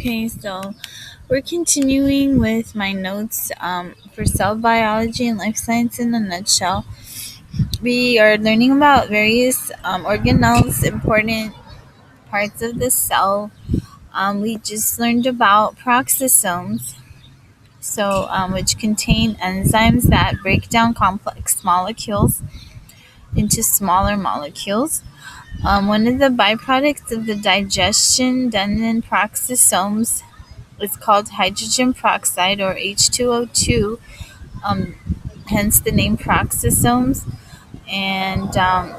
Okay, so we're continuing with my notes for cell biology and life science in a nutshell. We are learning about various organelles, important parts of the cell. We just learned about peroxisomes, which contain enzymes that break down complex molecules into smaller molecules. One of the byproducts of the digestion done in peroxisomes is called hydrogen peroxide or H2O2, um, hence the name peroxisomes. And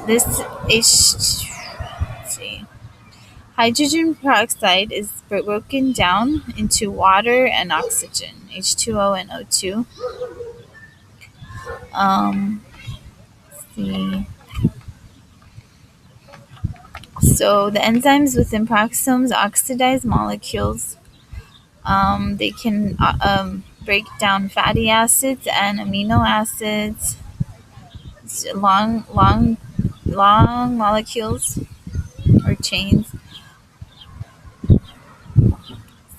this let's see, hydrogen peroxide is broken down into water and oxygen, H2O and O2. Let's see. So the enzymes within peroxisomes oxidize molecules. They can break down fatty acids and amino acids, long molecules or chains.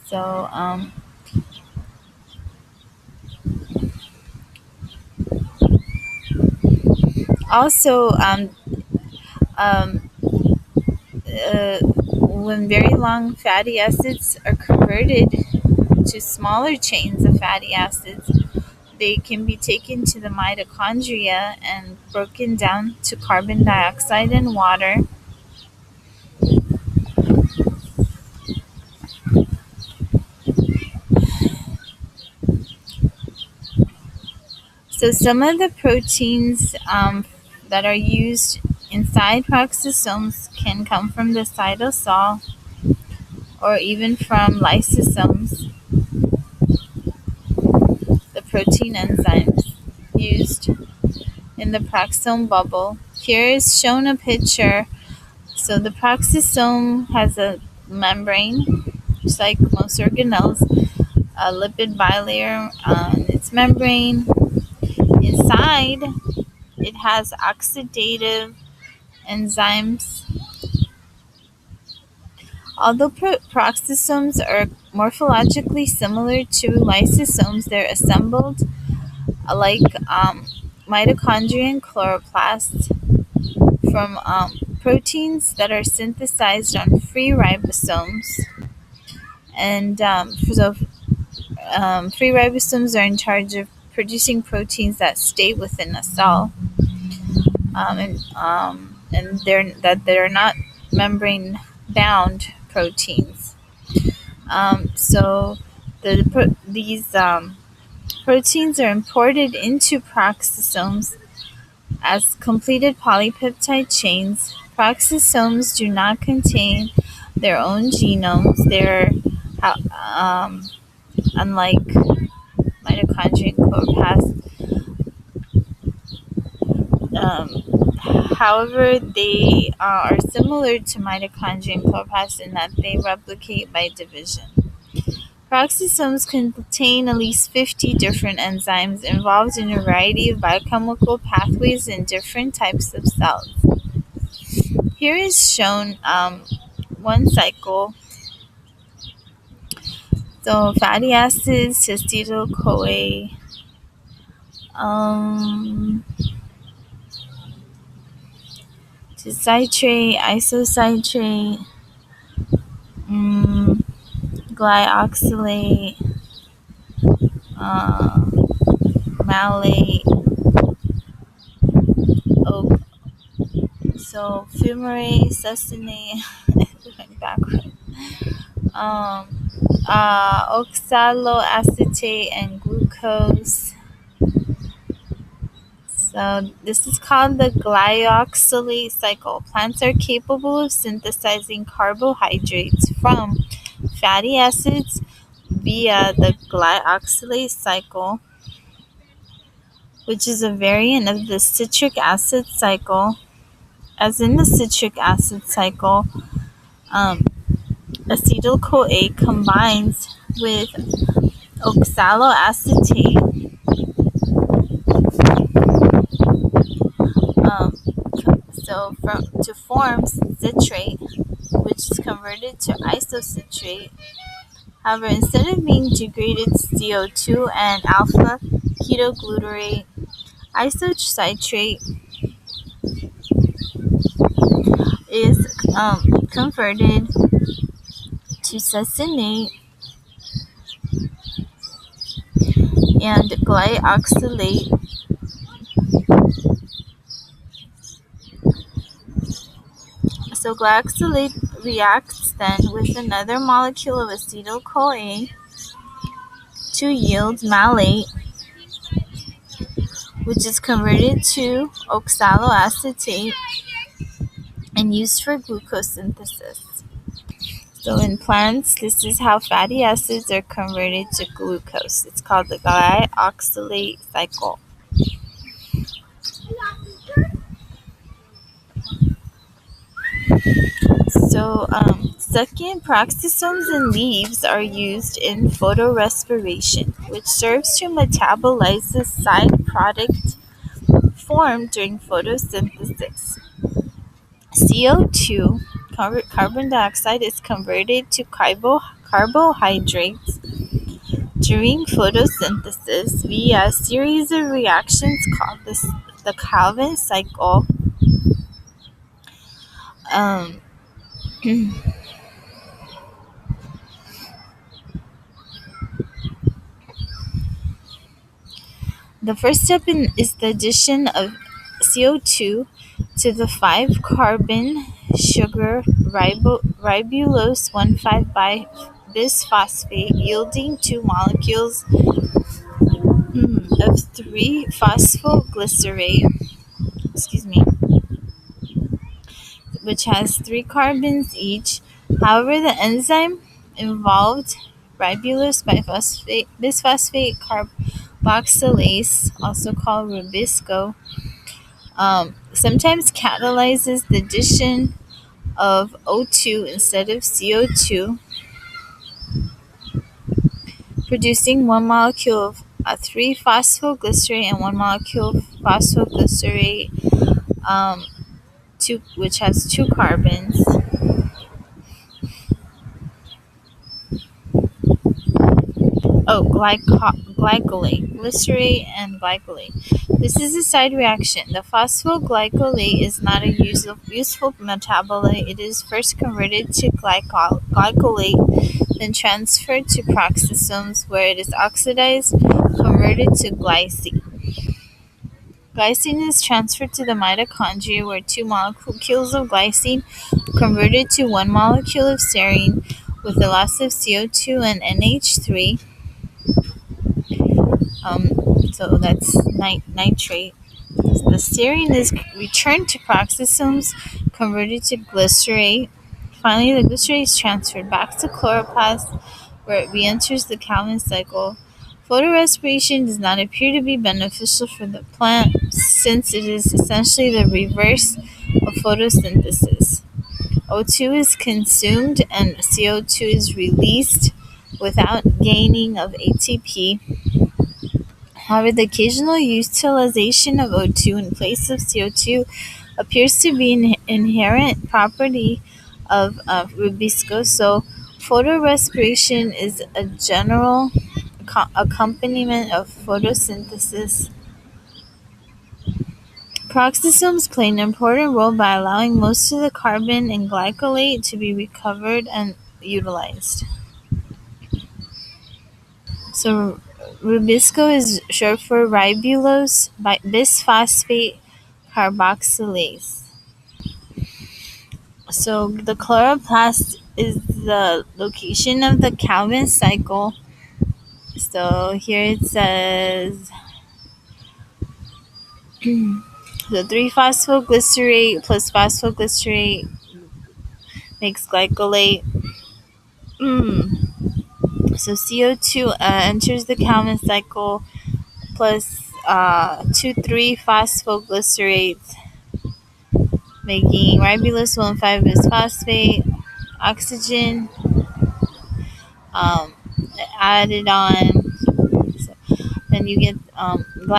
So also um, when very long fatty acids are converted to smaller chains of fatty acids, they can be taken to the mitochondria and broken down to carbon dioxide and water. So some of the proteins that are used inside peroxisomes can come from the cytosol or even from lysosomes, the protein enzymes used in the peroxisome bubble. Here is shown a picture. So the peroxisome has a membrane, just like most organelles, a lipid bilayer on its membrane. Inside, it has oxidative enzymes. Although peroxisomes are morphologically similar to lysosomes, they're assembled like mitochondria and chloroplasts from proteins that are synthesized on free ribosomes. And free ribosomes are in charge of producing proteins that stay within a cell, and they're not membrane bound proteins. So these proteins are imported into peroxisomes as completed polypeptide chains. Peroxisomes do not contain their own genomes. They're unlike mitochondria and chloroplasts. However, they are similar to mitochondria and chloroplasts in that they replicate by division. Peroxisomes contain at least 50 different enzymes involved in a variety of biochemical pathways in different types of cells. Here is shown one cycle. So fatty acids, acetyl-CoA, citrate, isocitrate, glyoxylate, malate, so fumarate, succinate, going backward, oxaloacetate, and glucose. So this is called the glyoxylate cycle. Plants are capable of synthesizing carbohydrates from fatty acids via the glyoxylate cycle, which is a variant of the citric acid cycle. As in the citric acid cycle, acetyl-CoA combines with oxaloacetate to form citrate, which is converted to isocitrate, However, instead of being degraded CO2 and alpha ketoglutarate, isocitrate is converted to succinate and glyoxylate. So glyoxylate reacts then with another molecule of acetyl-CoA to yield malate, which is converted to oxaloacetate and used for glucose synthesis. So in plants, this is how fatty acids are converted to glucose. It's called the glyoxylate cycle. So second, peroxisomes in leaves are used in photorespiration, which serves to metabolize the side product formed during photosynthesis. CO2, carbon dioxide, is converted to carbohydrates during photosynthesis via a series of reactions called the Calvin cycle. Um, the first step is the addition of CO2 to the 5-carbon sugar ribulose 1,5 bisphosphate, yielding 2 molecules of 3-phosphoglycerate, which has 3 carbons each. However, the enzyme involved, ribulose bisphosphate carboxylase, also called Rubisco, sometimes catalyzes the addition of O2 instead of CO2, producing 1 molecule of 3-phosphoglycerate and 1 molecule of phosphoglycerate, which has 2 carbons. Glycolate, glycerate and glycolate. This is a side reaction. The phosphoglycolate is not a useful metabolite. It is first converted to glycolate, then transferred to peroxisomes where it is oxidized, converted to glycine. Glycine is transferred to the mitochondria where 2 molecules of glycine converted to 1 molecule of serine with the loss of CO2 and NH3. So that's nitrate. The serine is returned to peroxisomes, converted to glycerate. Finally, the glycerate is transferred back to chloroplast, where it re-enters the Calvin cycle. Photorespiration does not appear to be beneficial for the plant, since it is essentially the reverse of photosynthesis. O2 is consumed and CO2 is released without gaining of ATP. However, the occasional utilization of O2 in place of CO2 appears to be an inherent property of Rubisco. So, photorespiration is a general accompaniment of photosynthesis. Peroxisomes play an important role by allowing most of the carbon in glycolate to be recovered and utilized. So Rubisco is short for ribulose bisphosphate carboxylase. So the chloroplast is the location of the Calvin cycle. So here it says the 3-phosphoglycerate plus phosphoglycerate makes glycolate. So CO2 enters the Calvin cycle plus 2,3-phosphoglycerates, making ribulose 1,5 bisphosphate, oxygen added on. So then you get